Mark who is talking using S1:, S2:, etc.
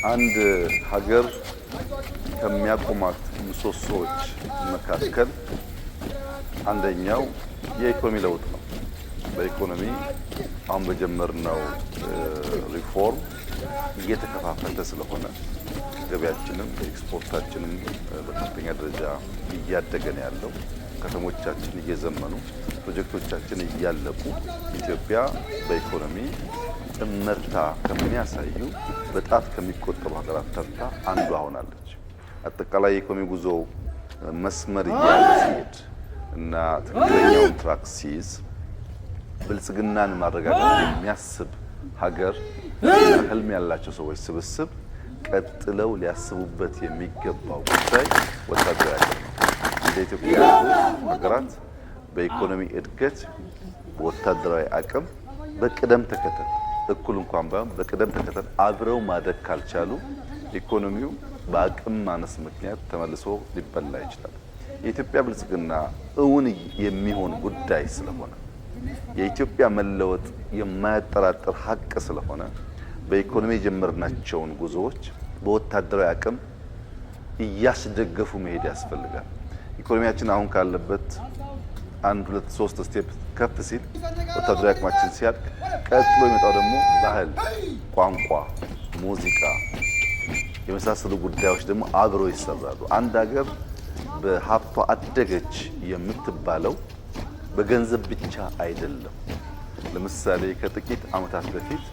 S1: አንድ ሀገር ከሚያቆማት ምሰሶዎች መካከል አንደኛው የኢኮኖሚ ለውጥ ነው። በኢኮኖሚ አሁን በጀመርነው ሪፎርም እየተከፋፈለ ስለሆነ ገበያችንም ኤክስፖርታችንም በከፍተኛ ደረጃ እያደገ ነው ያለው። ከተሞቻችን እየዘመኑ ፕሮጀክቶቻችን እያለቁ ኢትዮጵያ በኢኮኖሚ እመርታ ከሚያሳዩ በጣት ከሚቆጠሩ ሀገራት ተርታ አንዷ ሆናለች። አጠቃላይ የኢኮኖሚ ጉዞ መስመር እያለ ሲሄድ እና ትክክለኛውን ትራክ ሲይዝ ብልጽግናን ማረጋገጥ የሚያስብ ሀገር ህልም ያላቸው ሰዎች ስብስብ ቀጥለው ሊያስቡበት የሚገባው ጉዳይ ወታደራዊ አቅም ነው። እንደ ኢትዮጵያ ያሉ ሀገራት በኢኮኖሚ እድገት ወታደራዊ አቅም በቅደም ተከተል እኩል እንኳን ባይሆን በቅደም ተከተል አብረው ማደግ ካልቻሉ ኢኮኖሚው በአቅም ማነስ ምክንያት ተመልሶ ሊበላ ይችላል። የኢትዮጵያ ብልጽግና እውን የሚሆን ጉዳይ ስለሆነ የኢትዮጵያ መለወጥ የማያጠራጥር ሀቅ ስለሆነ በኢኮኖሚ የጀመርናቸውን ጉዞዎች በወታደራዊ አቅም እያስደገፉ መሄድ ያስፈልጋል። ኢኮኖሚያችን አሁን ካለበት 1 2 3 ስቴፕ ከፍ ሲል ወታደራዊ አቅማችን ሲያድግ ቀጥሎ የሚመጣው ደግሞ ባህል፣ ቋንቋ፣ ሙዚቃ የመሳሰሉ ጉዳዮች ደግሞ አብሮ ይሰራሉ። አንድ ሀገር በሀብቷ አደገች የምትባለው በገንዘብ ብቻ አይደለም። ለምሳሌ ከጥቂት ዓመታት በፊት